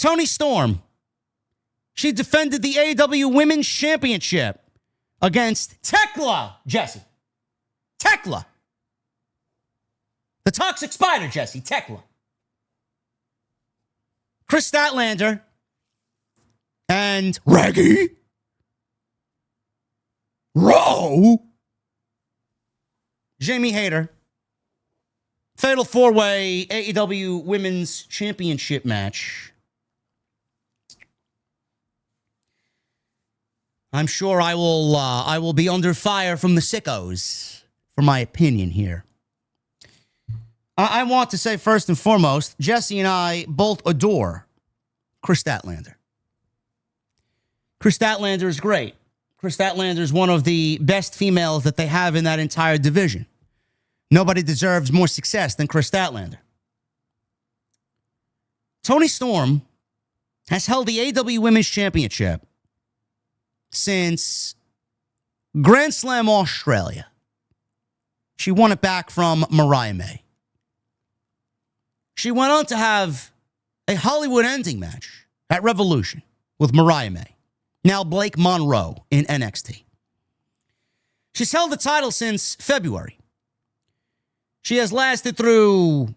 Toni Storm. She defended the AEW Women's Championship against Tekla, Jesse. Tekla. The Toxic Spider, Jesse. Tekla. Kris Statlander and Raggy Rowe. Jamie Hayter. Fatal 4-way AEW Women's Championship match. I'm sure I will be under fire from the sickos for my opinion here. I want to say first and foremost, Jesse and I both adore Kris Statlander. Kris Statlander is great. Kris Statlander is one of the best females that they have in that entire division. Nobody deserves more success than Kris Statlander. Toni Storm has held the AEW Women's Championship since Grand Slam Australia. She won it back from Mariah May. She went on to have a Hollywood ending match at Revolution with Mariah May, now Blake Monroe in NXT. She's held the title since February. She has lasted through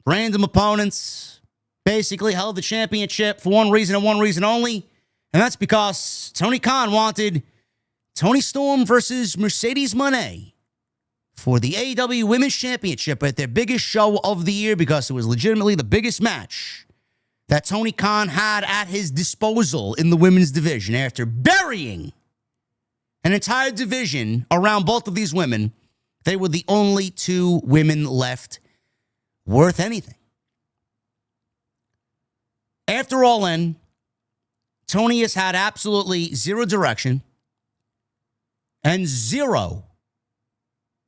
random opponents, basically held the championship for one reason and one reason only, and that's because Tony Khan wanted Toni Storm versus Mercedes Moné for the AEW Women's Championship at their biggest show of the year, because it was legitimately the biggest match that Tony Khan had at his disposal in the women's division. After burying an entire division around both of these women, they were the only two women left worth anything. After All In, Toni has had absolutely zero direction and zero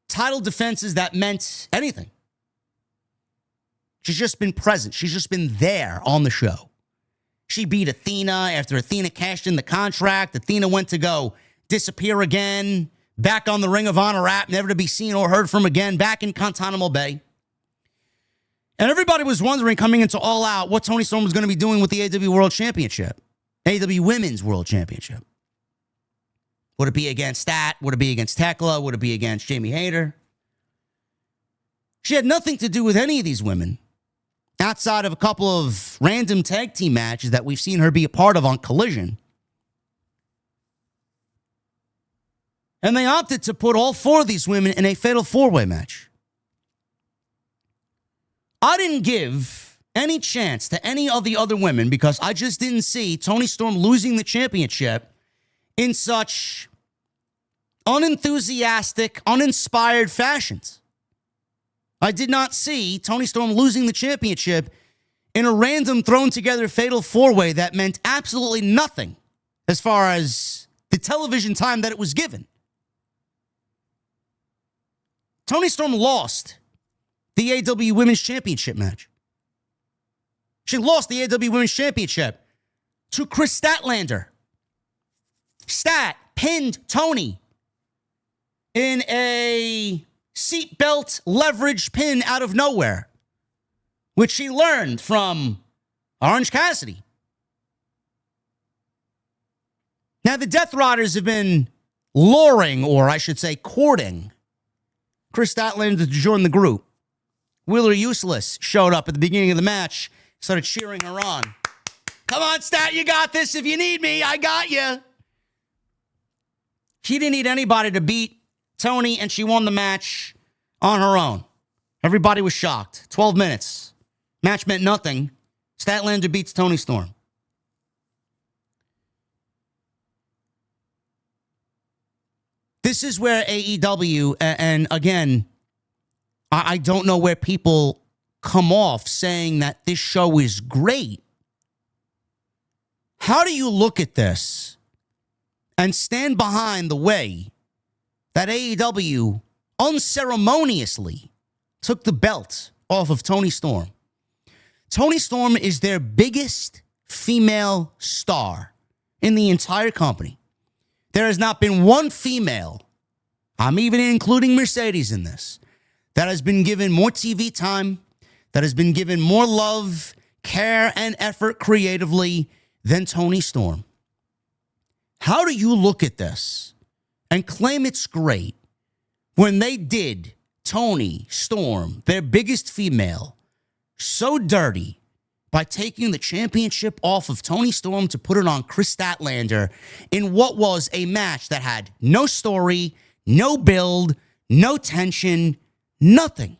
title defenses that meant anything. She's just been present. She's just been there on the show. She beat Athena after Athena cashed in the contract. Athena went to go disappear again. Back on the Ring of Honor app, never to be seen or heard from again, back in Guantanamo Bay. And everybody was wondering coming into All Out what Toni Storm was going to be doing with the AEW World Championship, AEW Women's World Championship. Would it be against Stat? Would it be against Tekla? Would it be against Jamie Hayter? She had nothing to do with any of these women outside of a couple of random tag team matches that we've seen her be a part of on Collision. And they opted to put all four of these women in a fatal 4-way match. I didn't give any chance to any of the other women because I just didn't see Toni Storm losing the championship in such unenthusiastic, uninspired fashions. I did not see Toni Storm losing the championship in a random thrown together fatal 4-way that meant absolutely nothing as far as the television time that it was given. Toni Storm lost the AEW Women's Championship match. She lost the AEW Women's Championship to Kris Statlander. Stat pinned Toni in a seatbelt leverage pin out of nowhere, which she learned from Orange Cassidy. Now, the Death Riders have been luring, or I should say courting, Kris Statlander to join the group. Wheeler Useless showed up at the beginning of the match, started cheering her on. Come on, Stat, you got this. If you need me, I got you. She didn't need anybody to beat Toni, and she won the match on her own. Everybody was shocked. 12 minutes. Match meant nothing. Statlander beats Toni Storm. This is where AEW, and again, I don't know where people come off saying that this show is great. How do you look at this and stand behind the way that AEW unceremoniously took the belt off of Toni Storm? Toni Storm is their biggest female star in the entire company. There has not been one female, I'm even including Mercedes in this, that has been given more TV time, that has been given more love, care and effort creatively than Toni Storm. How do you look at this and claim it's great when they did Toni Storm, their biggest female, so dirty by taking the championship off of Toni Storm to put it on Kris Statlander in what was a match that had no story, no build, no tension, nothing?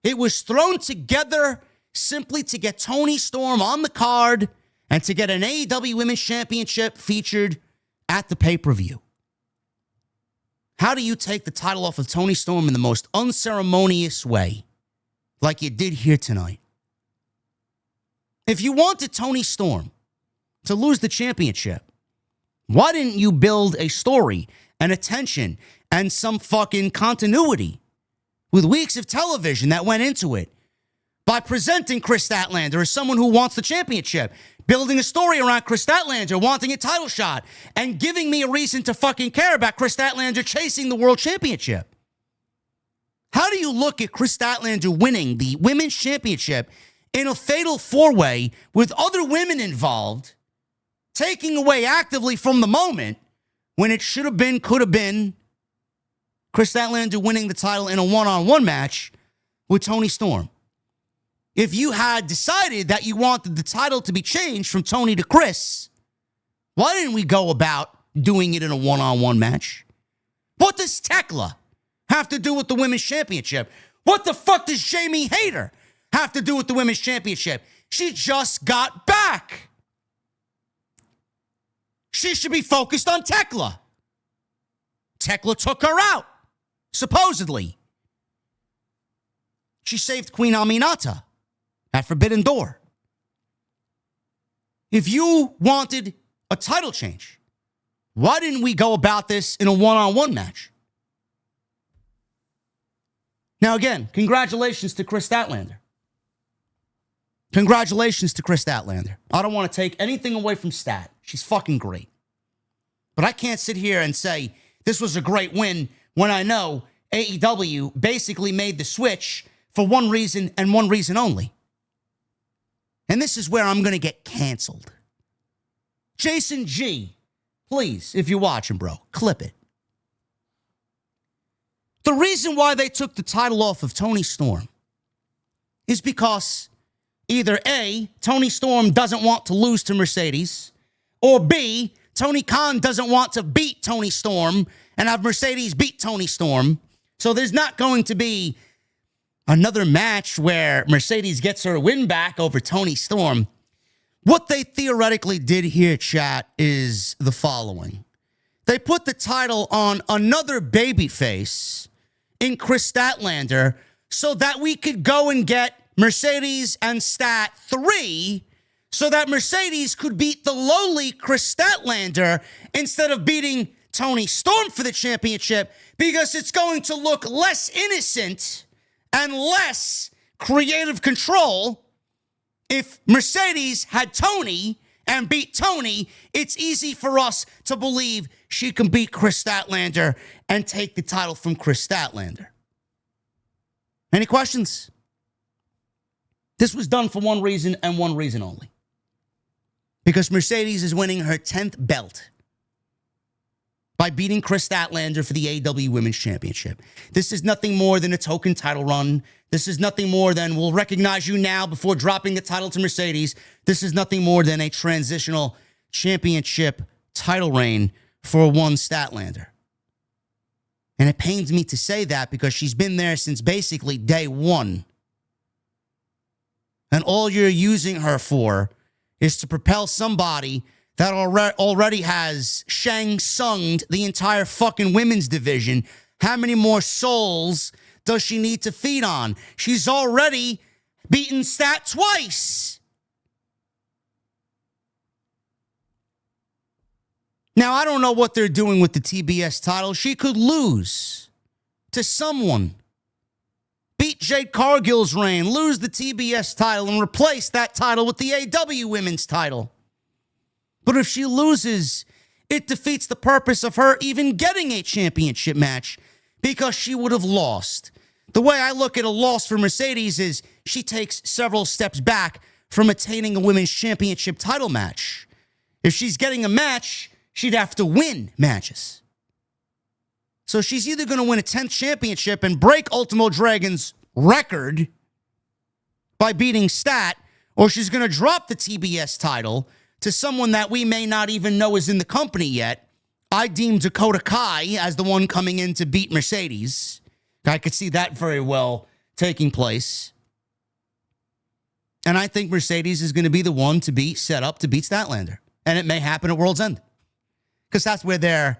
It was thrown together simply to get Toni Storm on the card and to get an AEW Women's Championship featured at the pay-per-view. How do you take the title off of Toni Storm in the most unceremonious way, like you did here tonight? If you wanted Toni Storm to lose the championship, why didn't you build a story and a tension and some fucking continuity with weeks of television that went into it by presenting Kris Statlander as someone who wants the championship, building a story around Kris Statlander wanting a title shot, and giving me a reason to fucking care about Kris Statlander chasing the world championship? How do you look at Kris Statlander winning the women's championship in a fatal four-way with other women involved, taking away actively from the moment when it should have been, could have been, Kris Statlander winning the title in a one-on-one match with Toni Storm? If you had decided that you wanted the title to be changed from Toni to Kris, why didn't we go about doing it in a one-on-one match? What does Tekla have to do with the women's championship? What the fuck does Jamie Hayter have to do with the women's championship? She just got back. She should be focused on Tekla. Tekla took her out, supposedly. She saved Queen Aminata at Forbidden Door. If you wanted a title change, why didn't we go about this in a one-on-one match? Now, again, congratulations to Kris Statlander. Congratulations to Kris Statlander. I don't want to take anything away from Stat. She's fucking great. But I can't sit here and say this was a great win when I know AEW basically made the switch for one reason and one reason only. And this is where I'm going to get canceled. Jason G, please, if you're watching, bro, clip it. The reason why they took the title off of Toni Storm is because either A, Toni Storm doesn't want to lose to Mercedes, or B, Tony Khan doesn't want to beat Toni Storm and have Mercedes beat Toni Storm. So there's not going to be another match where Mercedes gets her win back over Toni Storm. What they theoretically did here, chat, is the following. They put the title on another babyface in Kris Statlander so that we could go and get Mercedes and Stat 3 so that Mercedes could beat the lowly Kris Statlander instead of beating Toni Storm for the championship, because it's going to look less innocent and less creative control. If Mercedes had Toni and beat Toni, it's easy for us to believe she can beat Kris Statlander and take the title from Kris Statlander. Any questions? This was done for one reason and one reason only. Because Mercedes is winning her 10th belt by beating Kris Statlander for the AEW Women's Championship. This is nothing more than a token title run. This is nothing more than we'll recognize you now before dropping the title to Mercedes. This is nothing more than a transitional championship title reign for one Statlander. And it pains me to say that because she's been there since basically day one. And all you're using her for is to propel somebody that already has Shang Tsung'd the entire fucking women's division. How many more souls does she need to feed on? She's already beaten Stat twice. Now, I don't know what they're doing with the TBS title. She could lose to someone. Beat Jade Cargill's reign, lose the TBS title, and replace that title with the AEW women's title. But if she loses, it defeats the purpose of her even getting a championship match, because she would have lost The way I look at a loss for Mercedes is she takes several steps back from attaining a women's championship title match. If she's getting a match, she'd have to win matches. So she's either going to win a 10th championship and break Ultimo Dragon's record by beating Stat, or she's going to drop the TBS title to someone that we may not even know is in the company yet. I deem Dakota Kai as the one coming in to beat Mercedes. I could see that very well taking place. And I think Mercedes is going to be the one to be set up to beat Statlander. And it may happen at World's End. Because that's where their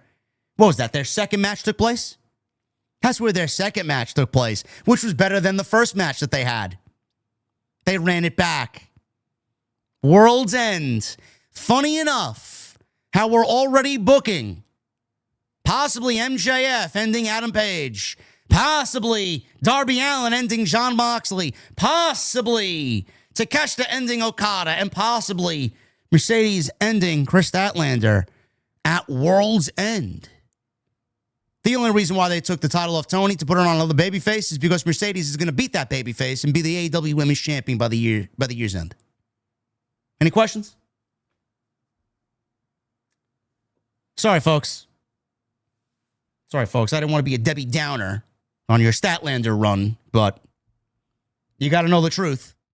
second match took place? That's where their second match took place, which was better than the first match that they had. They ran it back. World's End. Funny enough, how we're already booking possibly MJF ending Adam Page, possibly Darby Allin ending Jon Moxley, possibly Takeshita ending Okada, and possibly Mercedes ending Kris Statlander at World's End. The only reason why they took the title off Toni to put it on another babyface is because Mercedes is going to beat that babyface and be the AEW Women's Champion by the year's end. Any questions? Sorry, folks. I didn't want to be a Debbie Downer on your Statlander run, but you got to know the truth.